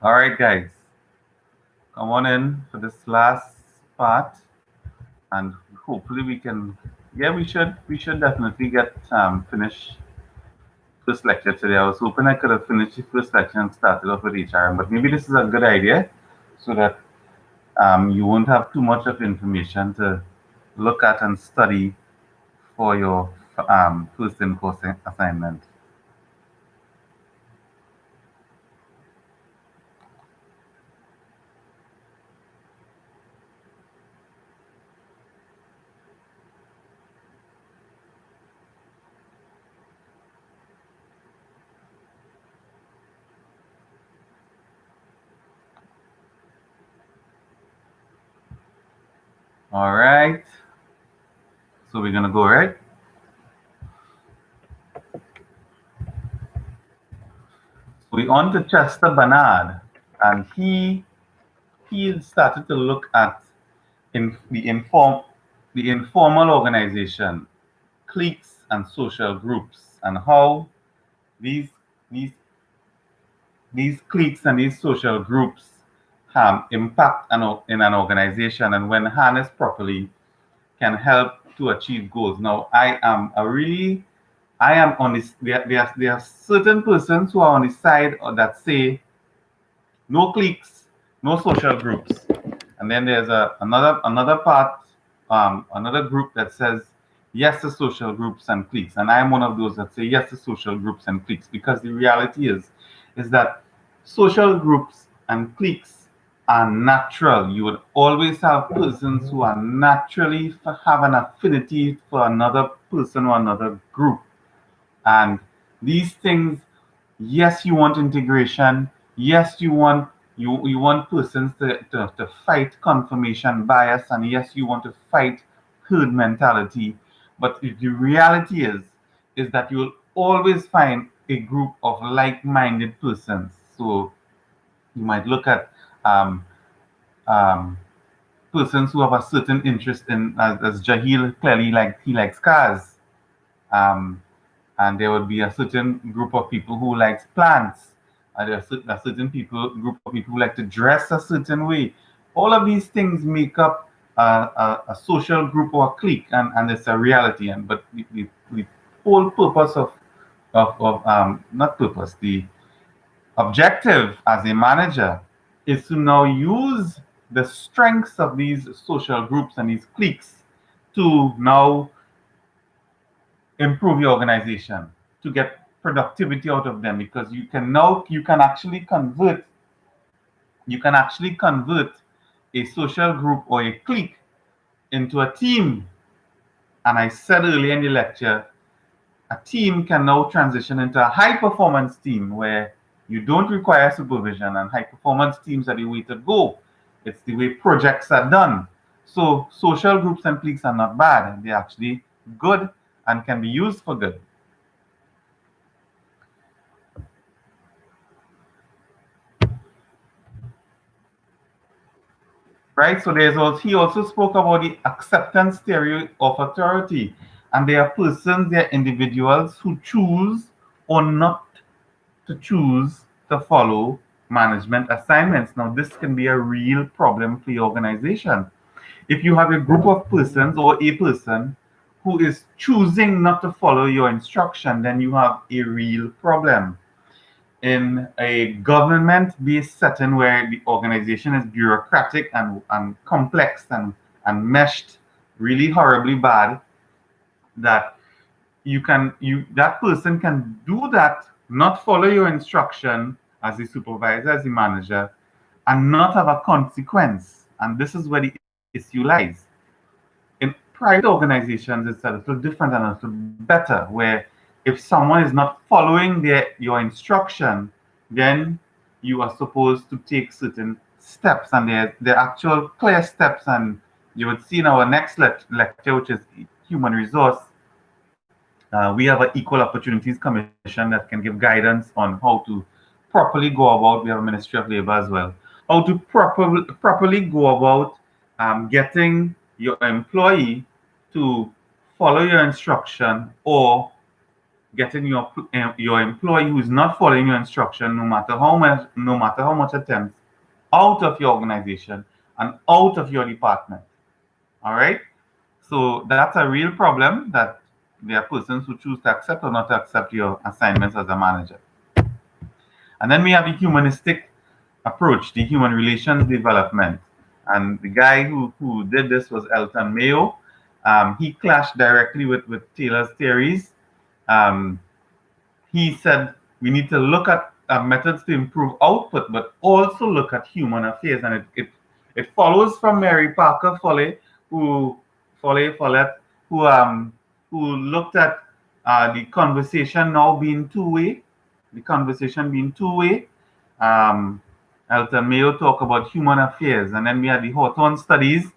All right, guys, come on in for this last part, and hopefully we can. Yeah, we should definitely get finish first lecture today. I was hoping I could have finished the first lecture and started off with HRM, but maybe this is a good idea, so that you won't have too much of information to look at and study for your first in course assignment. All right, so we're gonna go right. We on to Chester Barnard, and he started to look at in the informal organization, cliques and social groups, and how these these these cliques and these social groups impact in an organization, and when harnessed properly, can help to achieve goals. Now, I am on this. There are certain persons who are on the side that say no cliques, no social groups. And then there's another part, another group that says yes to social groups and cliques. And I'm one of those that say yes to social groups and cliques, because the reality is that social groups and cliques are natural. You would always have persons who are naturally have an affinity for another person or another group. And these things, yes, you want integration. Yes, you want persons to fight confirmation bias, and yes, you want to fight herd mentality. But the reality is that you'll always find a group of like-minded persons. So you might look at um, um, persons who have a certain interest in, as Jahil clearly like he likes cars. Um, and there would be a certain group of people who likes plants, and there are a certain group of people who like to dress a certain way. All of these things make up a social group or a clique, and it's a reality. And but the whole purpose of not purpose, the objective as a manager is to now use the strengths of these social groups and these cliques to now improve your organization, to get productivity out of them, because you can actually convert a social group or a clique into a team. And I said earlier in the lecture, a team can now transition into a high performance team where you don't require supervision, and high performance teams are the way to go. It's the way projects are done. So social groups and cliques are not bad. They're actually good and can be used for good. Right? So there's also he also spoke about the acceptance theory of authority, and there are persons, there are individuals who choose or not to choose to follow management assignments. Now, this can be a real problem for your organization. If you have a group of persons or a person who is choosing not to follow your instruction, then you have a real problem. In a government-based setting where the organization is bureaucratic and complex and meshed really horribly bad, that you that person can do that, not follow your instruction as a supervisor, as a manager, and not have a consequence. And this is where the issue lies. In private organizations, it's a little different and a little better, where if someone is not following your instruction, then you are supposed to take certain steps, and they're actual clear steps. And you would see in our next lecture, which is human resource, we have an Equal Opportunities Commission that can give guidance on how to properly go about. We have a Ministry of Labor as well. How to properly go about getting your employee to follow your instruction, or getting your employee who is not following your instruction, no matter how much attempts, out of your organization and out of your department. All right. So that's a real problem that there are persons who choose to accept or not to accept your assignments as a manager. And then we have the humanistic approach, the human relations development. And the guy who did this was Elton Mayo. He clashed directly with Taylor's theories. Um, he said we need to look at methods to improve output, but also look at human affairs. And it follows from Mary Parker who Follett, who looked at the conversation now being two-way, the conversation being two-way. Um, Elton Mayo talk about human affairs, and then we had the Hawthorne studies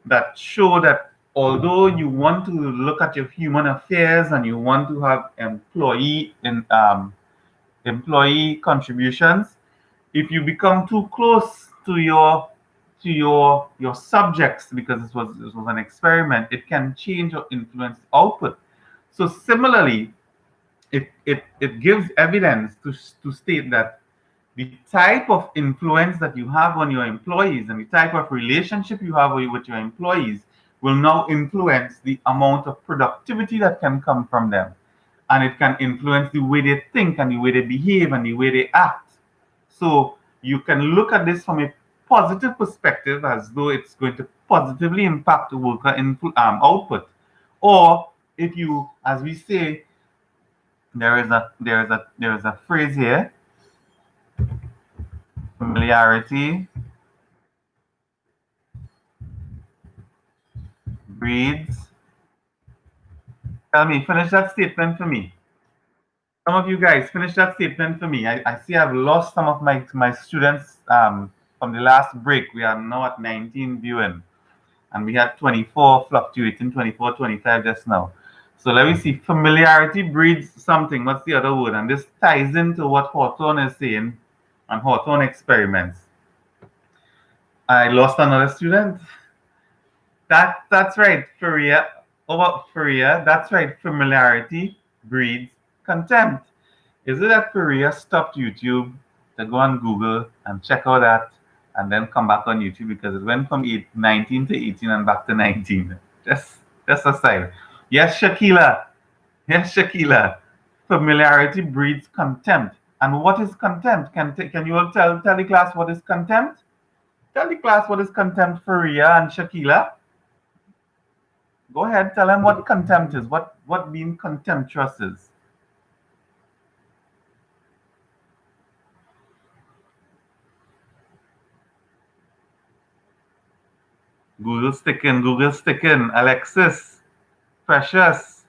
that show that although you want to look at your human affairs and you want to have employee contributions, if you become too close to your subjects, because this was an experiment, it can change or influence output. So similarly, it gives evidence to state that the type of influence that you have on your employees and the type of relationship you have with your employees will now influence the amount of productivity that can come from them. And it can influence the way they think and the way they behave and the way they act. So you can look at this from a positive perspective as though it's going to positively impact the worker output. Or if you, as we say, there is a phrase here: familiarity breeds. Tell me, finish that statement for me. Some of you guys finish that statement for me. I see I've lost some of my students from the last break. We are now at 19 viewing, and we had 24 fluctuating, 24, 25 just now. So let me see. Familiarity breeds something. What's the other word? And this ties into what Hawthorne is saying and Hawthorne experiments. I lost another student. That's right, Faria. Over Faria, that's right. Familiarity breeds contempt. Is it that Faria stopped YouTube to go on Google and check out that and then come back on YouTube because it went from 19 to 18 and back to 19? Just aside. Yes, Shakila. Yes, Shakila. Familiarity breeds contempt. And what is contempt? Can you all tell the class what is contempt? Tell the class what is contempt, Faria and Shakila. Go ahead, tell them what contempt is, what being contemptuous is. Google sticking. Alexis, Precious.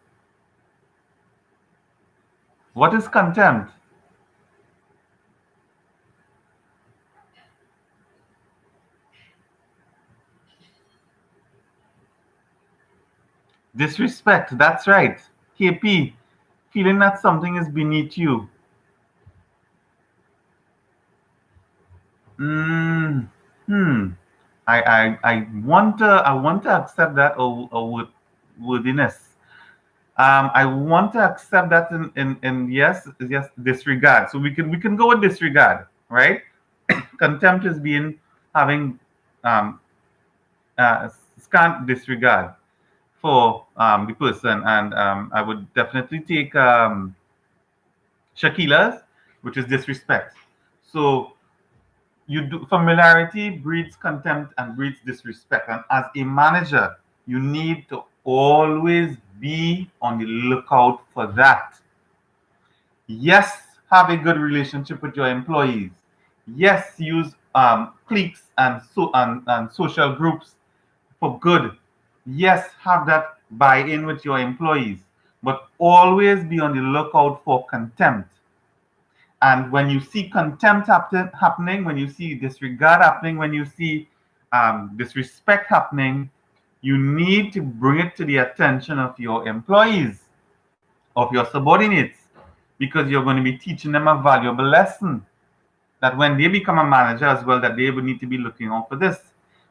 What is contempt? Disrespect, that's right. KP, feeling that something is beneath you. I want to accept that or worthiness. I want to accept that in yes disregard. So we can go with disregard, right? Contempt is having scant disregard for the person, and I would definitely take Shakila's, which is disrespect. So familiarity breeds contempt and breeds disrespect, and as a manager, you need to always be on the lookout for that. Yes, have a good relationship with your employees. Yes, use cliques and social groups for good. Yes, have that buy-in with your employees, but always be on the lookout for contempt. And when you see contempt happening, when you see disregard happening, when you see disrespect happening, you need to bring it to the attention of your employees, of your subordinates, because you're going to be teaching them a valuable lesson that when they become a manager as well, that they will need to be looking out for this.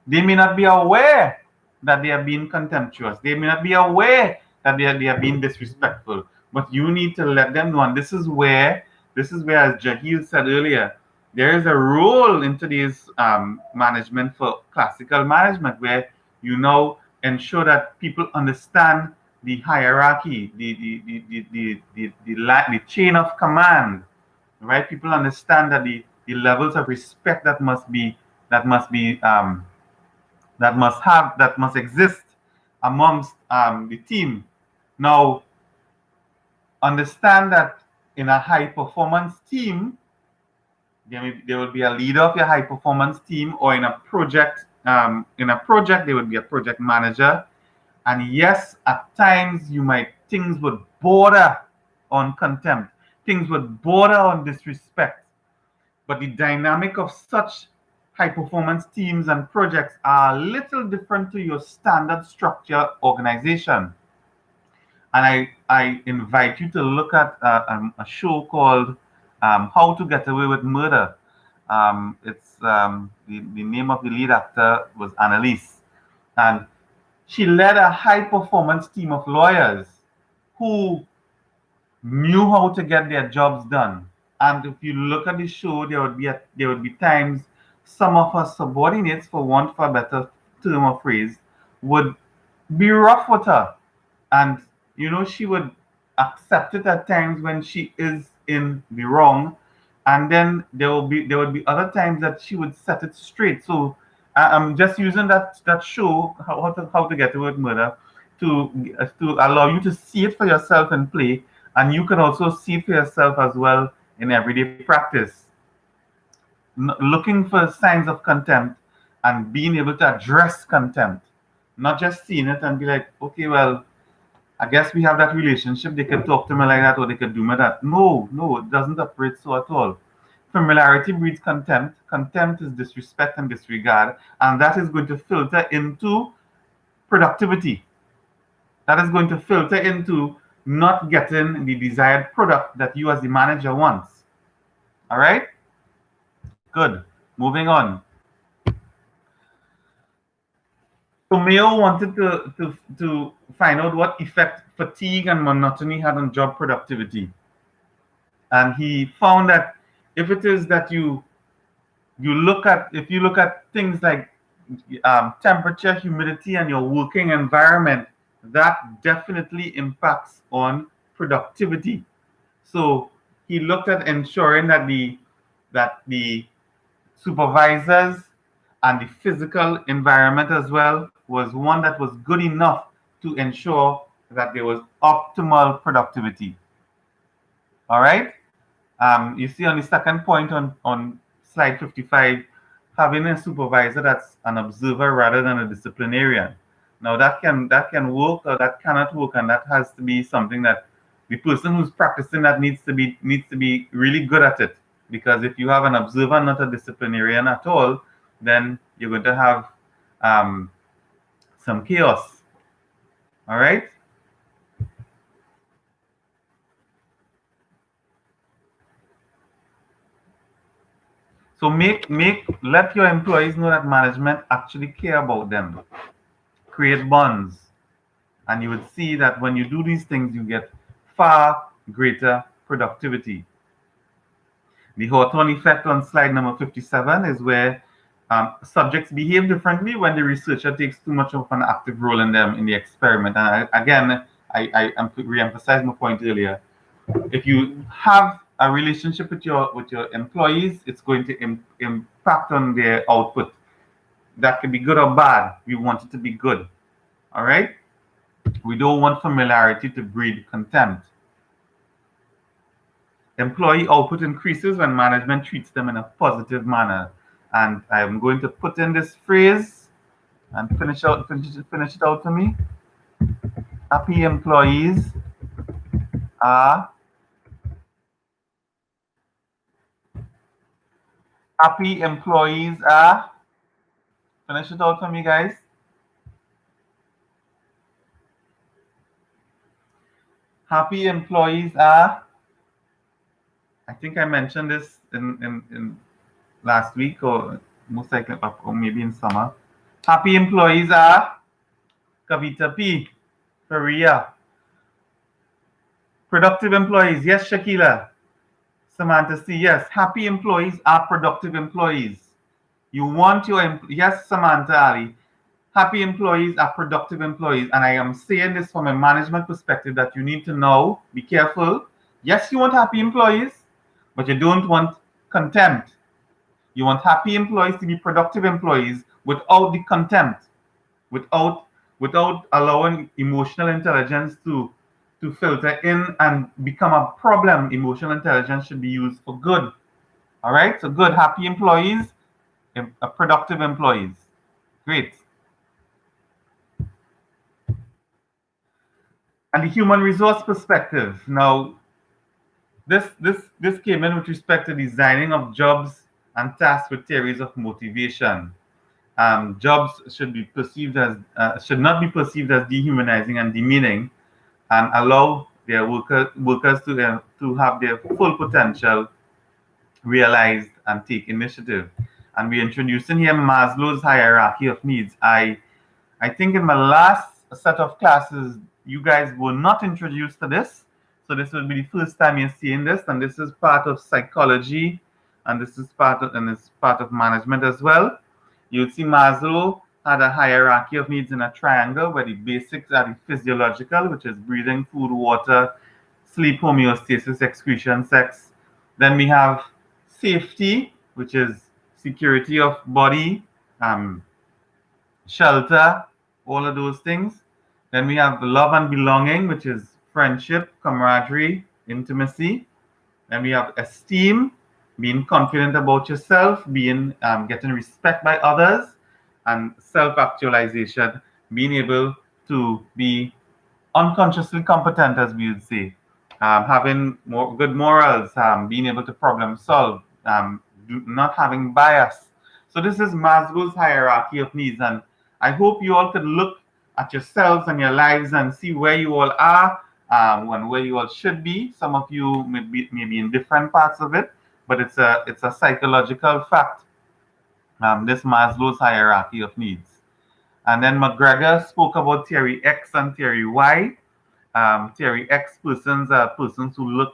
They may not be aware that they are being contemptuous. They may not be aware that they are being disrespectful. but you need to let them know. And this is where, as Jahil said earlier, there is a role in today's management for classical management where you now ensure that people understand the hierarchy, the chain of command, right? People understand that the levels of respect that must be that must exist amongst the team. Now, understand that in a high performance team, there will be a leader of your high performance team, or in a project there would be a project manager. And yes, at times things would border on contempt, things would border on disrespect. But the dynamic of such high performance teams and projects are a little different to your standard structure organization. And I invite you to look at a show called How to Get Away with Murder. The name of the lead actor was Annalise. And she led a high performance team of lawyers who knew how to get their jobs done. And if you look at the show, there would be times some of her subordinates, for want of a better term or phrase, would be rough with her. And she would accept it at times when she is in the wrong. And then there would be other times that she would set it straight. So I'm just using that show, how to get away with murder, to allow you to see it for yourself and play, and you can also see it for yourself as well in everyday practice. Looking for signs of contempt and being able to address contempt, not just seeing it and be like, okay, well, I guess we have that relationship. They could talk to me like that, or they could do me that. No, no, it doesn't operate so at all. Familiarity breeds contempt. Contempt is disrespect and disregard, and that is going to filter into productivity. That is going to filter into not getting the desired product that you as the manager wants. All right? Good. Moving on. So Mayo wanted to find out what effect fatigue and monotony had on job productivity. And he found that if it is that if you look at things like temperature, humidity, and your working environment, that definitely impacts on productivity. So he looked at ensuring that the supervisors and the physical environment as well was one that was good enough to ensure that there was optimal productivity. All right. You see on the second point on slide 55, having a supervisor that's an observer rather than a disciplinarian. Now that can work or that cannot work, and that has to be something that the person who's practicing that needs to be really good at it. Because if you have an observer, not a disciplinarian at all, then you're going to have some chaos. All right. So let your employees know that management actually care about them. Create bonds, and you would see that when you do these things, you get far greater productivity. The Hawthorne effect on slide number 57 is where subjects behave differently when the researcher takes too much of an active role in them in the experiment. And I am re-emphasize my point earlier. If you have a relationship with your employees, it's going to impact on their output. That can be good or bad. We want it to be good. All right. We don't want familiarity to breed contempt. Employee output increases when management treats them in a positive manner. And I'm going to put in this phrase and finish it out for me. Happy employees are happy employees are finish it out for me, guys. Happy employees are, I think I mentioned this in last week, or most likely, or maybe in summer. Happy employees are Kavita P. Faria. Productive employees. Yes, Shakila. Samantha C. Yes, happy employees are productive employees. You want your, yes, Samantha Ali. Happy employees are productive employees. And I am saying this from a management perspective that you need to know, be careful. Yes, you want happy employees, but you don't want contempt. You want happy employees to be productive employees without the contempt, without without allowing emotional intelligence to filter in and become a problem. Emotional intelligence should be used for good. All right, so good, happy employees, productive employees. Great. And the human resource perspective. Now, this came in with respect to designing of jobs and tasks with theories of motivation. Jobs should not be perceived as dehumanizing and demeaning, and allow their workers to have their full potential realized and take initiative. And we're introducing here Maslow's hierarchy of needs. I think in my last set of classes, you guys were not introduced to this. So this will be the first time you're seeing this, and this is part of psychology, and this is part of management as well. You'll see Maslow had a hierarchy of needs in a triangle where the basics are the physiological, which is breathing, food, water, sleep, homeostasis, excretion, sex. Then we have safety, which is security of body, um, shelter, all of those things. Then we have love and belonging, which is friendship, camaraderie, intimacy. Then we have esteem, being confident about yourself, being getting respect by others, and self-actualization, being able to be unconsciously competent, as we would say, having more good morals, being able to problem solve, not having bias. So this is Maslow's hierarchy of needs, and I hope you all could look at yourselves and your lives and see where you all are and where you all should be. Some of you may be in different parts of it, but it's a psychological fact. This Maslow's hierarchy of needs. And then McGregor spoke about theory X and theory Y. Theory X persons are persons who look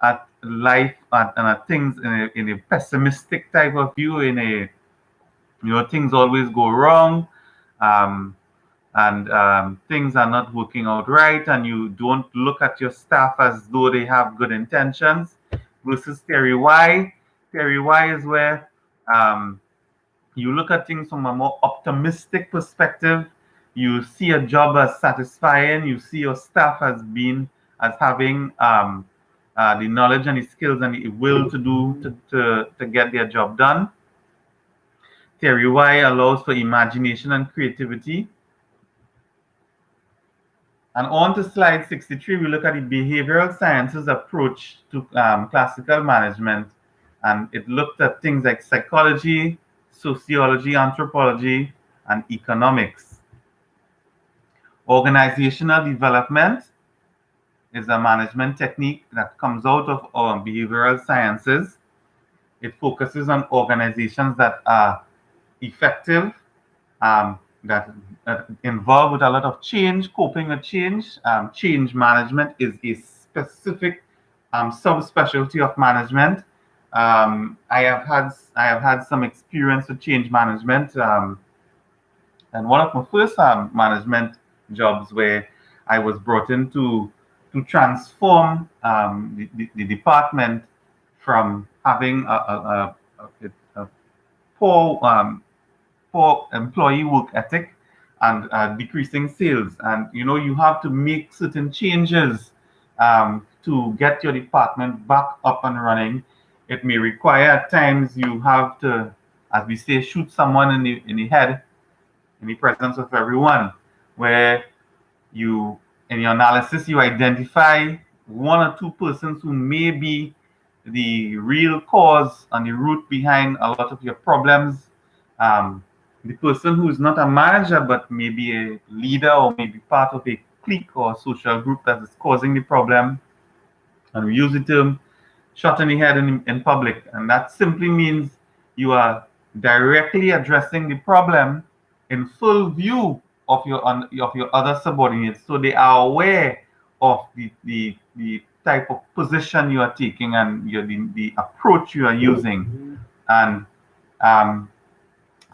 at life and at things in a pessimistic type of view, in a, things always go wrong, um, and things are not working out right, and you don't look at your staff as though they have good intentions. Versus theory Y. Theory Y is where you look at things from a more optimistic perspective. You see a job as satisfying. You see your staff as having the knowledge and the skills and the will to to get their job done. Theory Y allows for imagination and creativity. And on to slide 63, we look at the behavioral sciences approach to classical management. And it looked at things like psychology, sociology, anthropology, and economics. Organizational development is a management technique that comes out of behavioral sciences. It focuses on organizations that are effective, that involved with a lot of change, coping with change. Change management is a specific subspecialty of management. I have had some experience with change management, and one of my first management jobs where I was brought in to transform the department from having a poor poor employee work ethic and decreasing sales. And you have to make certain changes to get your department back up and running. It may require at times you have to, as we say, shoot someone in the head in the presence of everyone, where you, in your analysis, you identify one or two persons who may be the real cause and the root behind a lot of your problems. The person who is not a manager but maybe a leader or maybe part of a clique or social group that is causing the problem. And we use the term shot in the head in public. And that simply means you are directly addressing the problem in full view of your other subordinates, so they are aware of the the type of position you are taking and the approach you are using. And um,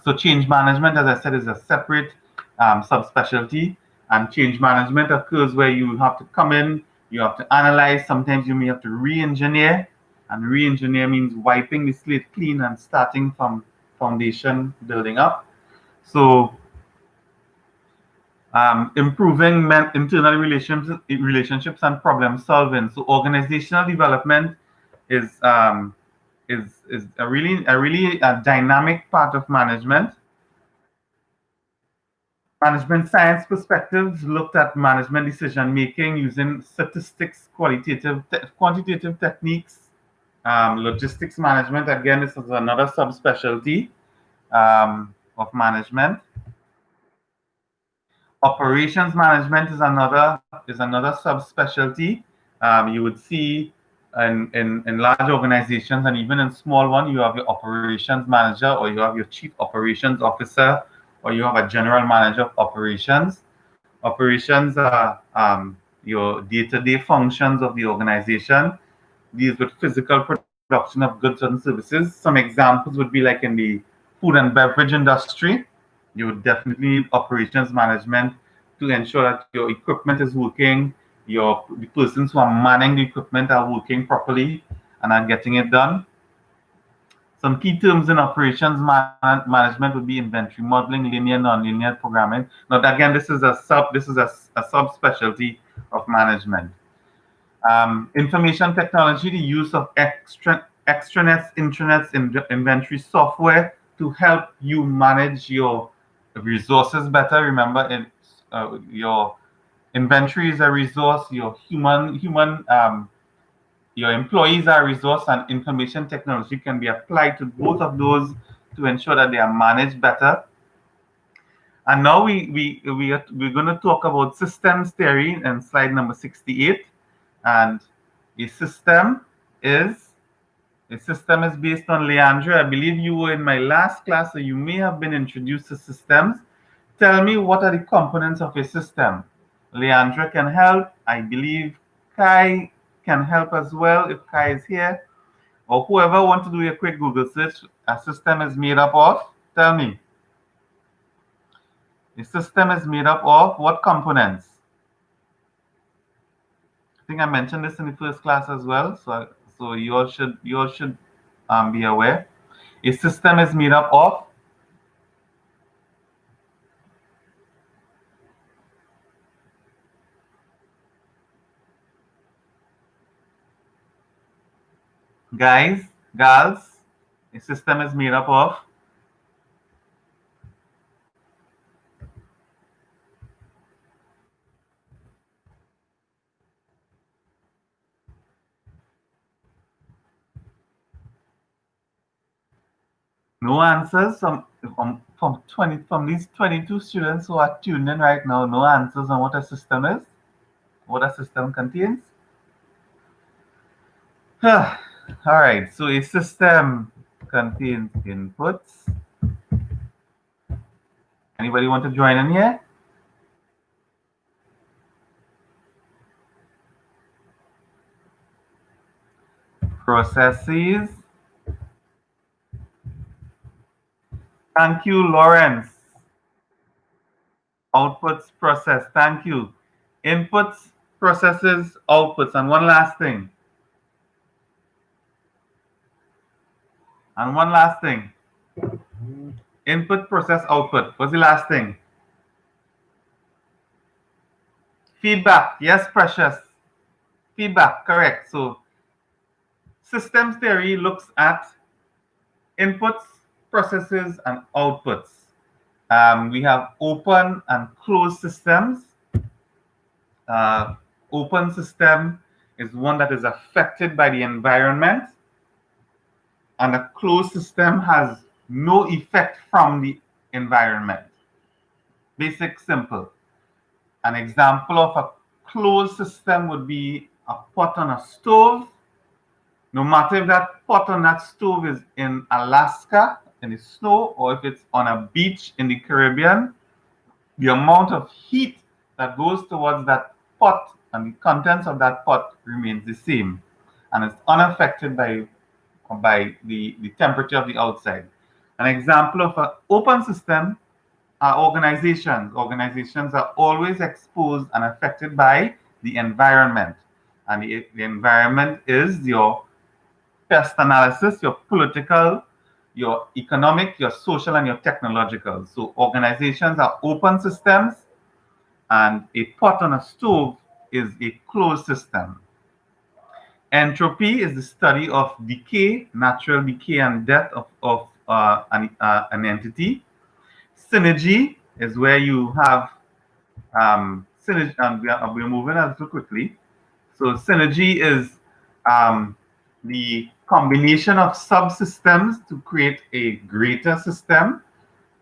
so change management, as I said, is a separate subspecialty. And change management occurs where you have to come in, you have to analyze. Sometimes you may have to re-engineer, and re-engineer means wiping the slate clean and starting from foundation building up. So improving internal relationships and problem solving. So organizational development is is a dynamic part of management. Management science perspectives looked at management decision making using statistics, quantitative techniques, logistics management. Again, this is another subspecialty of management. Operations management is another subspecialty. You would see in large organizations and even in small ones, you have your operations manager, or you have your chief operations officer, or you have a general manager of operations. Operations are your day-to-day functions of the organization, deals with physical production of goods and services. Some examples would be like in the food and beverage industry. You would definitely need operations management to ensure that your equipment is working, the persons who are manning the equipment are working properly and are getting it done. Some key terms in operations management would be inventory modeling, linear, nonlinear programming. Now, again, this is a subspecialty of management. Information technology, the use of extranets, intranets, inventory software to help you manage your resources better. Remember, your inventory is a resource, your your employees are a resource, and information technology can be applied to both of those to ensure that they are managed better. And now we're going to talk about systems theory in slide number 68. And a system is based on Leandra. I believe you were in my last class, so you may have been introduced to systems. Tell me, what are the components of a system? Leandra can help. I believe Kai can help as well if Kai is here. Or whoever wants to do a quick Google search. A system is made up of, tell me. A system is made up of what components? I think I mentioned this in the first class as well, so you all should be aware. A system is made up of guys, gals. A system is made up of no answers from these 22 students who are tuned in right now. No answers on what a system is, what a system contains. All right, so a system contains inputs. Anybody want to join in here? Processes. Thank you, Lawrence. Outputs, process. Thank you. Inputs, processes, outputs. And one last thing. And one last thing. Input, process, output. What's the last thing? Feedback. Yes, Precious. Feedback, correct. So systems theory looks at inputs, processes, and outputs. We have open and closed systems. Open system is one that is affected by the environment, and a closed system has no effect from the environment. Basic, simple. An example of a closed system would be a pot on a stove. No matter if that pot on that stove is in Alaska in the snow, or if it's on a beach in the Caribbean, the amount of heat that goes towards that pot and the contents of that pot remains the same, and it's unaffected by the temperature of the outside. An example of an open system are organizations. Organizations are always exposed and affected by the environment. And the environment is your pest analysis, your political, your economic, your social, and your technological. So organizations are open systems, and a pot on a stove is a closed system. Entropy is the study of decay, natural decay and death of an entity. Synergy is where you have synergy, and we're moving a little quickly. So synergy is the combination of subsystems to create a greater system.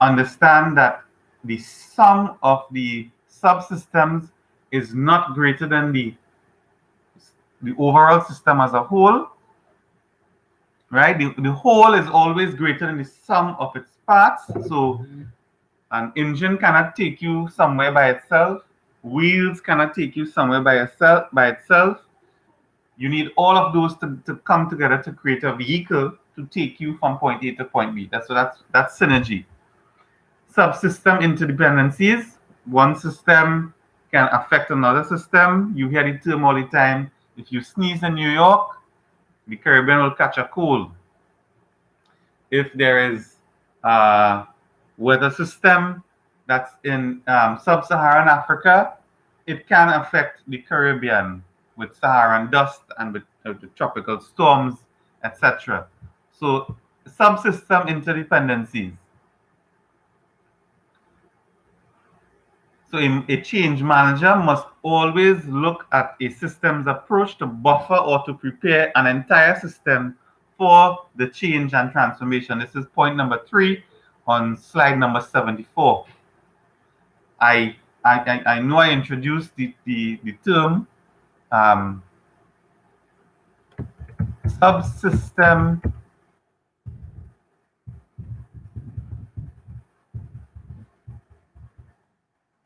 Understand that the sum of the subsystems is not greater than the overall system as a whole, right? The whole is always greater than the sum of its parts. So an engine cannot take you somewhere by itself. Wheels cannot take you somewhere by itself. You need all of those to come together to create a vehicle to take you from point A to point B. That's synergy. Subsystem interdependencies. One system can affect another system. You hear the term all the time. If you sneeze in New York, the Caribbean will catch a cold. If there is a weather system that's in sub-Saharan Africa, it can affect the Caribbean with Saharan dust and with the tropical storms, etc. So subsystem interdependencies. So a change manager must always look at a system's approach to buffer or to prepare an entire system for the change and transformation. This is point number 3 on slide number 74. I know I introduced the term subsystem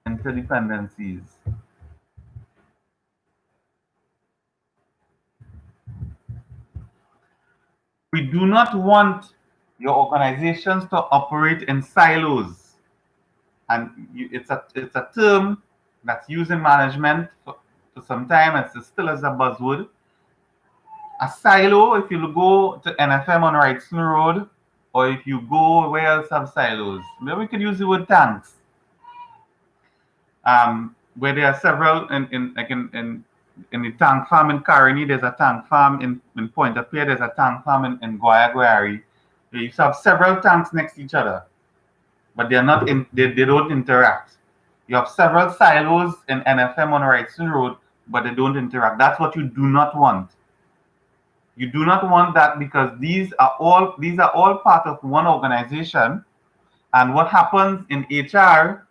interdependencies. We do not want your organizations to operate in silos. And it's a term that's used in management for some time. It's still as a buzzword. A silo, if you go to NFM on Wrightson Road, or if you go where else have silos, maybe we could use the word tanks. Where there are several in the tank farm in Caroni, there's a tank farm in Pointe-à-Pied, there's a tank farm in Guayaguari. You used to have several tanks next to each other, but they're not they don't interact. You have several silos in NFM on Wrightson Road, but they don't interact. That's what you do not want. You do not want that, because these are all part of one organization, and what happens in HR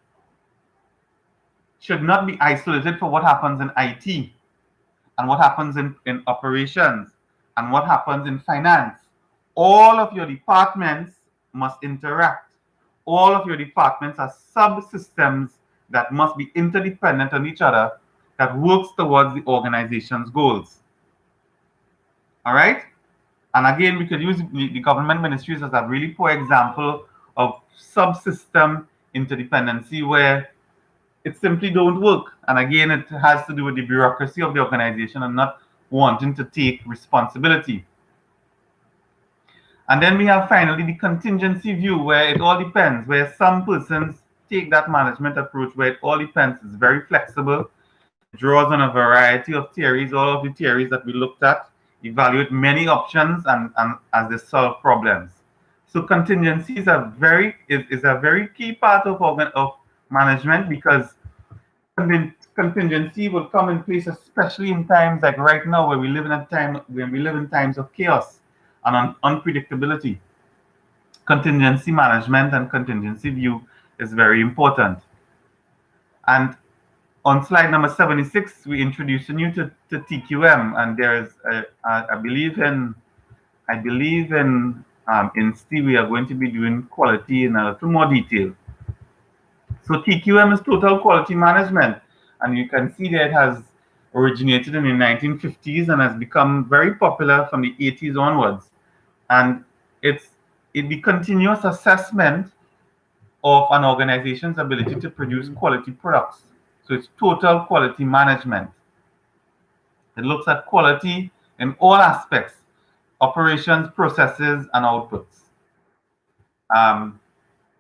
should not be isolated for what happens in IT and what happens in operations and what happens in finance. All of your departments must interact. All of your departments are subsystems that must be interdependent on each other, that works towards the organization's goals. All right? And again, we could use the government ministries as a really poor example of subsystem interdependency, where it simply don't work. And again, it has to do with the bureaucracy of the organization and not wanting to take responsibility. And then we have finally the contingency view, where it all depends, where some persons take that management approach where it all depends. It's very flexible. It draws on a variety of theories. All of the theories that we looked at evaluate many options and as they solve problems. So contingency is a very key part of management, because contingency will come in place, especially in times like right now, where we live in times of chaos and unpredictability. Contingency management and contingency view is very important. And on slide number 76, we introduce you to TQM, and there's I believe in Steve, we are going to be doing quality in a little more detail. So TQM is total quality management, and you can see that it has originated in the 1950s and has become very popular from the 80s onwards. And it's the continuous assessment of an organization's ability to produce quality products. So it's total quality management. It looks at quality in all aspects, operations, processes, and outputs. Um,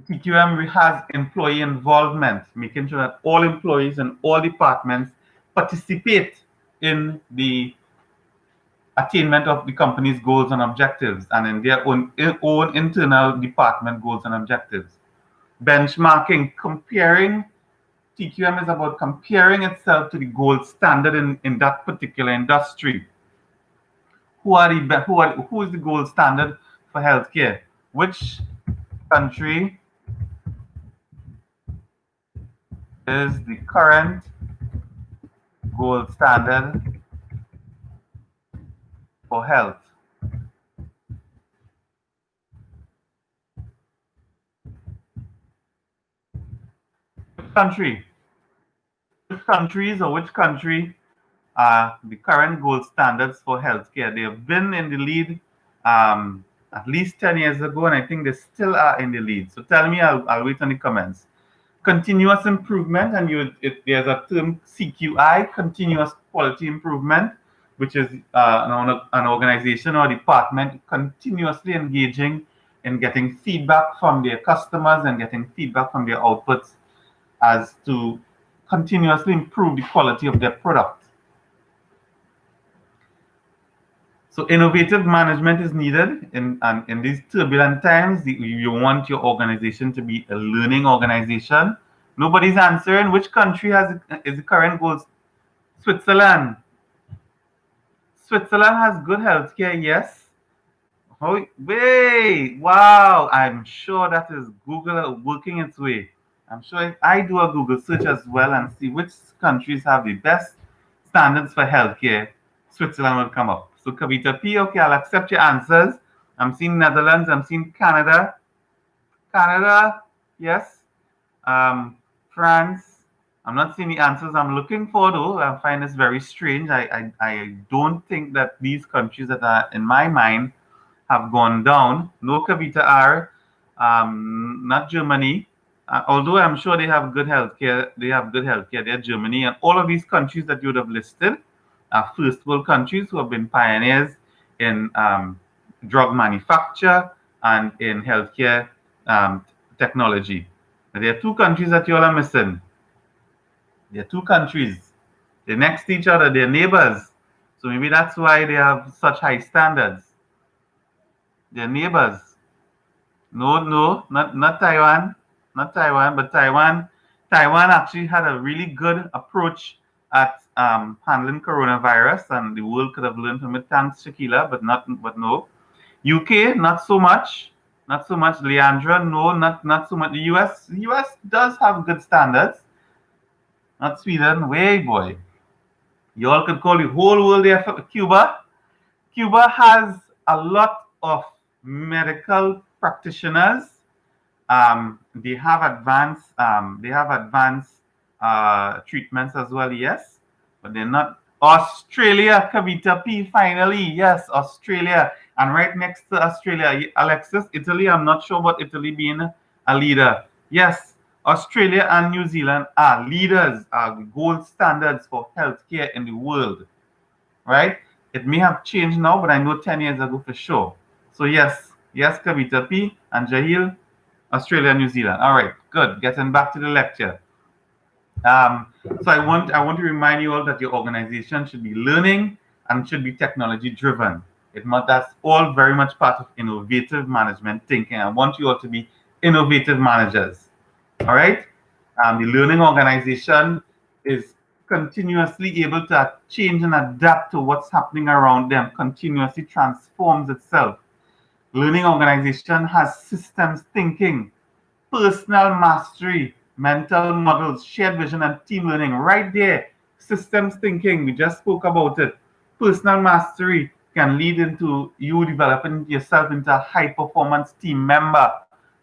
TQM has employee involvement, making sure that all employees in all departments participate in the attainment of the company's goals and objectives and in their own internal department goals and objectives. Benchmarking, comparing, TQM is about comparing itself to the gold standard in that particular industry. Who is the gold standard for healthcare? Which country is the current gold standard for health? Which country? Which countries or which country are the current gold standards for healthcare? They have been in the lead at least 10 years ago, and I think they still are in the lead. So tell me, I'll wait on the comments. Continuous improvement, and there's a term CQI, continuous quality improvement, which is an organization or department continuously engaging in getting feedback from their customers and getting feedback from their outputs as to continuously improve the quality of their product. So innovative management is needed in these turbulent times. You want your organization to be a learning organization. Nobody's answering. Which country is the current goal? Switzerland. Switzerland has good healthcare, yes. Oh, wait, wow! I'm sure that is Google working its way. I'm sure if I do a Google search as well and see which countries have the best standards for healthcare, Switzerland will come up. So Kavita P, okay, I'll accept your answers. I'm seeing Netherlands, I'm seeing Canada. Canada, yes. France, I'm not seeing the answers I'm looking for though. I find this very strange. I don't think that these countries that are in my mind have gone down. No Kavita R, not Germany. Although I'm sure they have good healthcare, They're Germany and all of these countries that you would have listed are first world countries who have been pioneers in drug manufacture and in healthcare technology. There are two countries that you all are missing. There are two countries. They're next to each other. They're neighbors. So maybe that's why they have such high standards. They're neighbors. No, not Taiwan. Not Taiwan, but Taiwan actually had a really good approach at handling coronavirus, and the world could have learned from it. Thanks, Shakila, but no. UK, not so much. Not so much. Leandra, no, not so much. The US does have good standards. Not Sweden. Way boy. You all could call the whole world there for Cuba. Cuba has a lot of medical practitioners. They have advanced treatments as well, yes, but they're not. Australia, Kavita P, finally, yes, Australia. And right next to Australia, Alexis, Italy, I'm not sure about Italy being a leader. Yes, Australia and New Zealand are leaders, are gold standards for healthcare in the world, right? It may have changed now, but I know 10 years ago for sure. So yes, Kavita P and Jahil, Australia, New Zealand. All right, good. Getting back to the lecture. So I want to remind you all that your organization should be learning and should be technology driven. That's all very much part of innovative management thinking. I want you all to be innovative managers. All right. The learning organization is continuously able to change and adapt to what's happening around them. Continuously transforms itself. Learning organization has systems thinking, personal mastery, mental models, shared vision, and team learning right there. Systems thinking, we just spoke about it. Personal mastery can lead into you developing yourself into a high performance team member.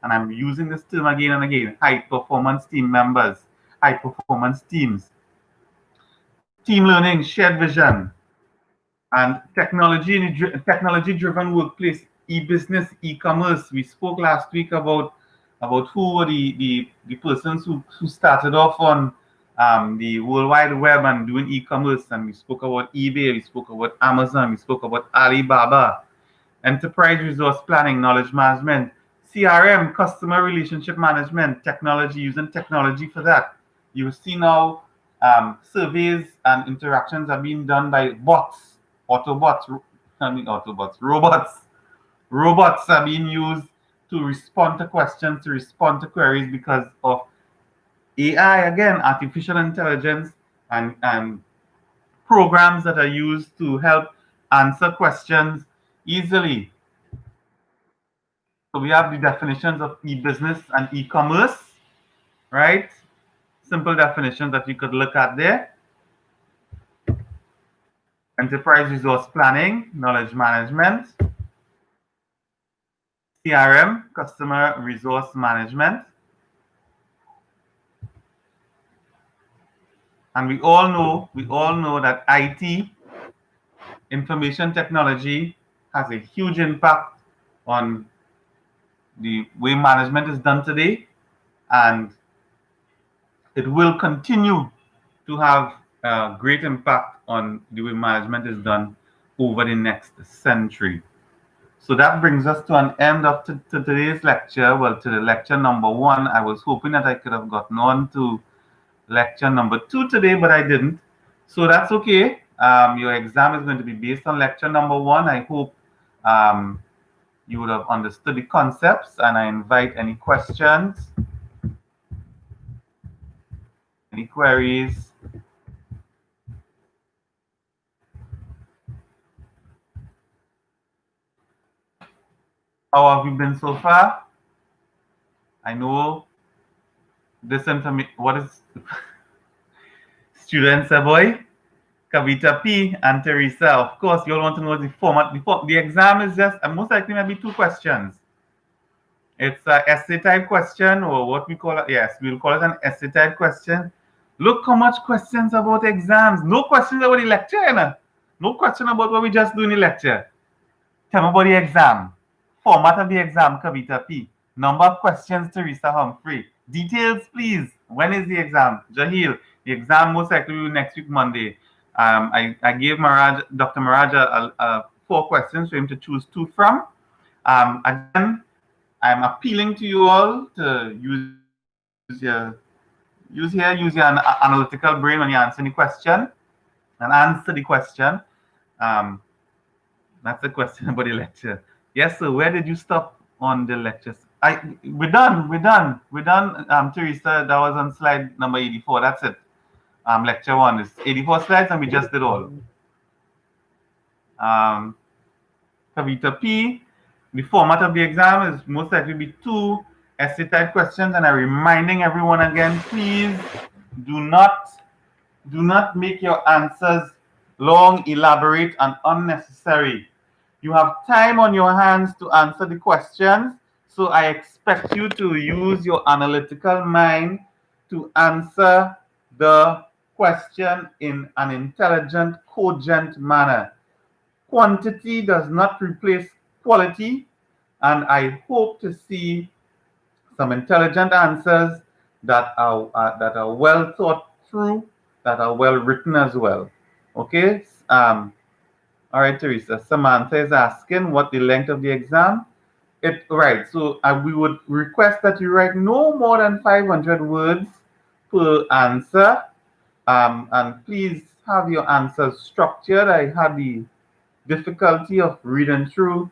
And I'm using this term again and again, high performance team members, high performance teams. team learning, shared vision, and technology driven workplace, e-business, e-commerce. We spoke last week about who were the persons who started off on the World Wide Web and doing e-commerce, and we spoke about eBay, we spoke about Amazon, we spoke about Alibaba, enterprise resource planning, knowledge management, CRM, customer relationship management, technology, using technology for that. You see now surveys and interactions are being done by bots, robots. Robots are being used to respond to questions, to respond to queries because of AI, again, artificial intelligence, and programs that are used to help answer questions easily. So we have the definitions of e-business and e-commerce, right? Simple definitions that you could look at there. Enterprise resource planning, knowledge management, CRM, customer resource management. And we all know that IT, information technology, has a huge impact on the way management is done today, and it will continue to have a great impact on the way management is done over the next century. So that brings us to an end of to today's lecture. Well, to the lecture number 1. I was hoping that I could have gotten on to lecture number 2 today, but I didn't. So that's okay. Your exam is going to be based on lecture number 1. I hope you would have understood the concepts, and I invite any questions, any queries. How have you been so far? I know this information. What is students, boy? Kavita P and Teresa. Of course, you all want to know the format. The exam is just, most likely, maybe 2 questions. It's an essay type question, or what we call it. Yes, we'll call it an essay type question. Look how much questions about exams. No questions about the lecture, you know? No question about what we just do in the lecture. Tell me about the exam. Format of the exam, Kavita P. Number of questions, Teresa Humphrey. Details, please. When is the exam? Jahil, the exam most likely will be next week, Monday. I gave Dr. Maraja 4 questions for him to choose 2 from. Again, I'm appealing to you all to use your analytical brain when you answer the question, and answer the question. That's the question about the lecture. Yes, sir. Where did you stop on the lectures? We're done. Teresa, that was on slide number 84. That's it. Lecture 1 is 84 slides, and we just did all. Kavita P. The format of the exam is most likely be 2 essay type questions, and I'm reminding everyone again, please do not make your answers long, elaborate, and unnecessary. You have time on your hands to answer the questions, so I expect you to use your analytical mind to answer the question in an intelligent, cogent manner. Quantity does not replace quality, and I hope to see some intelligent answers that are well thought through, that are well written as well. Okay. All right, Teresa. Samantha is asking what the length of the exam. Right. So we would request that you write no more than 500 words per answer, and please have your answers structured. I had the difficulty of reading through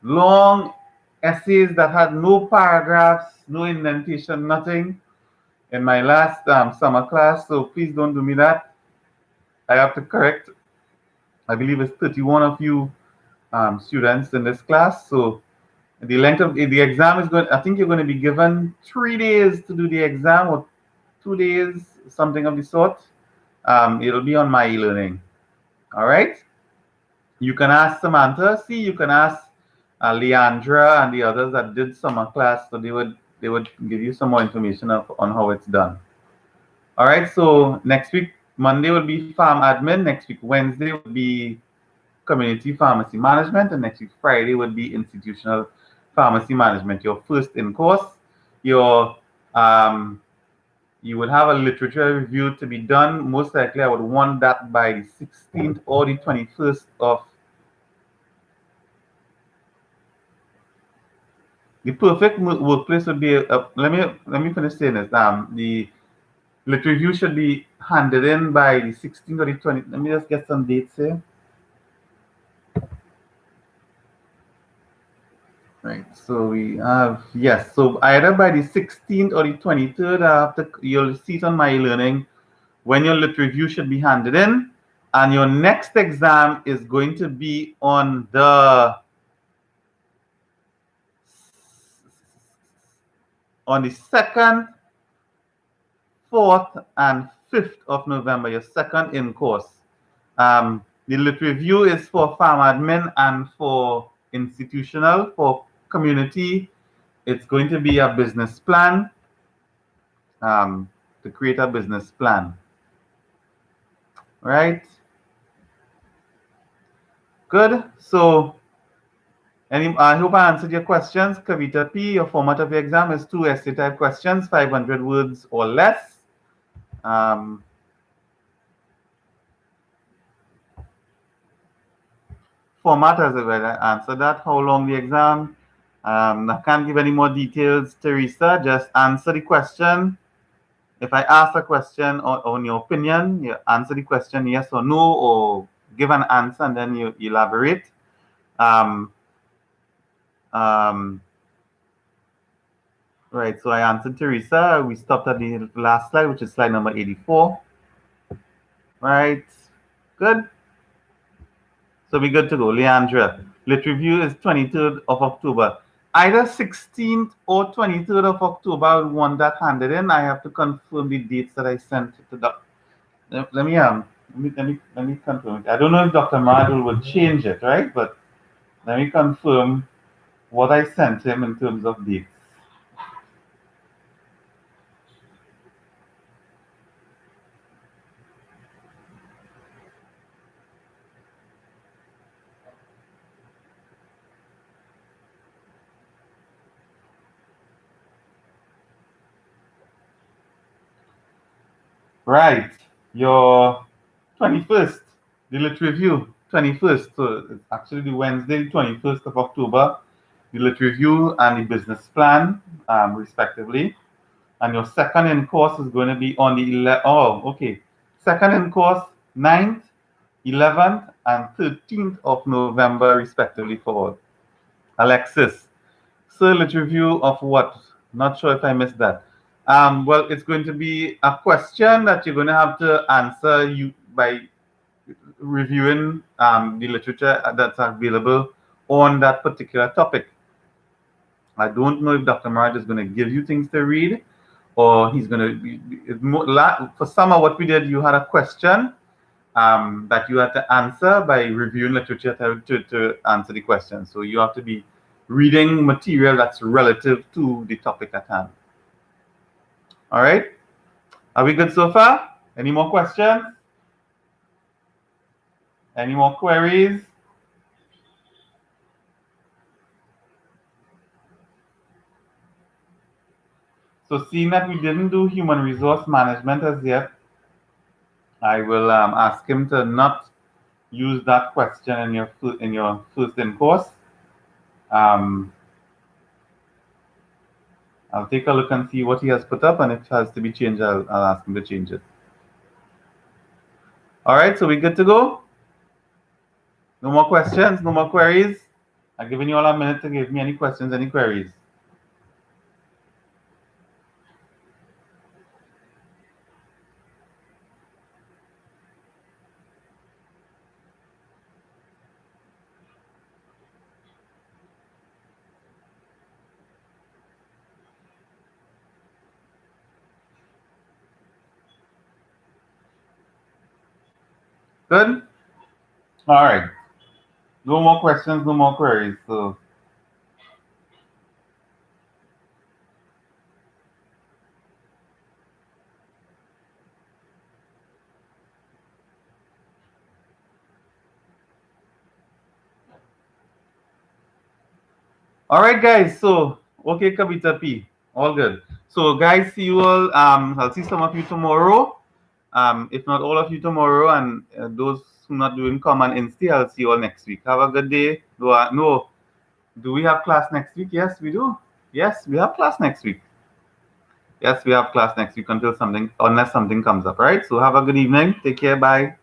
long essays that had no paragraphs, no indentation, nothing in my last summer class. So please don't do me that. I have to correct. I believe it's 31 of you students in this class. So the length of the exam is going. I think you're going to be given 3 days to do the exam, or 2 days, something of the sort. It'll be on my e-learning. All right. You can ask Samantha. See, you can ask Leandra and the others that did summer class, so they would give you some more information on how it's done. All right. So next week Monday would be farm admin. Next week, Wednesday would be community pharmacy management, and next week, Friday would be institutional pharmacy management. Your first in course, your you would have a literature review to be done. Most likely, I would want that by the 16th or the 21st of the perfect workplace would be. Let me finish saying this. The literature review should be handed in by the 16th or the 20th. Let me just get some dates here. Right. So we have yes. So either by the 16th or the 23rd, you'll see it on my learning when your lit review should be handed in, and your next exam is going to be on the 2nd, 4th, and 5th of November. Your second in course. The lit review is for farm admin and for institutional. For community, it's going to be a business plan. To create a business plan. Right? Good. So, I hope I answered your questions. Kavita P, your format of your exam is 2 essay type questions, 500 words or less. Format, as I answered that. How long the exam? I can't give any more details, Teresa. Just answer the question. If I ask a question on your opinion, you answer the question yes or no, or give an answer and then you elaborate. Right, so I answered Teresa. We stopped at the last slide, which is slide number 84. Right, good. So we're good to go. Leandra, lit review is 23rd of October. Either 16th or 23rd of October, I would want that handed in. I have to confirm the dates that I sent to the. Let me confirm it. I don't know if Dr. Madul will change it, right? But let me confirm what I sent him in terms of dates. Right, your 21st, the lit review, 21st. So it's actually the Wednesday, 21st of October, the lit review and the business plan, respectively. And your second in course is going to be on the second in course, 9th, 11th, and 13th of November, respectively, for Alexis. So lit review of what? Not sure if I missed that. Well, it's going to be a question that you're going to have to answer by reviewing the literature that's available on that particular topic. I don't know if Dr. Maraj is going to give you things to read, or he's going to. For some of what we did, you had a question that you had to answer by reviewing literature to answer the question. So you have to be reading material that's relative to the topic at hand. All right. Are we good so far? Any more questions? Any more queries? So seeing that we didn't do human resource management as yet, I will ask him to not use that question in your first in course. I'll take a look and see what he has put up, and if it has to be changed, I'll ask him to change it. All right, so we good to go? No more questions, no more queries? I've given you all a minute to give me any questions, any queries. Good? All right. No more questions, no more queries. So All right, guys. So, okay, Kavita P. All good. So, guys, see you all. I'll see some of you tomorrow. If not all of you tomorrow, and those who not doing common insta, I'll see you all next week. Have a good day. No, do we have class next week? Yes, we do. Yes, we have class next week. Yes, we have class next week until something, unless something comes up. Right. So, have a good evening. Take care. Bye.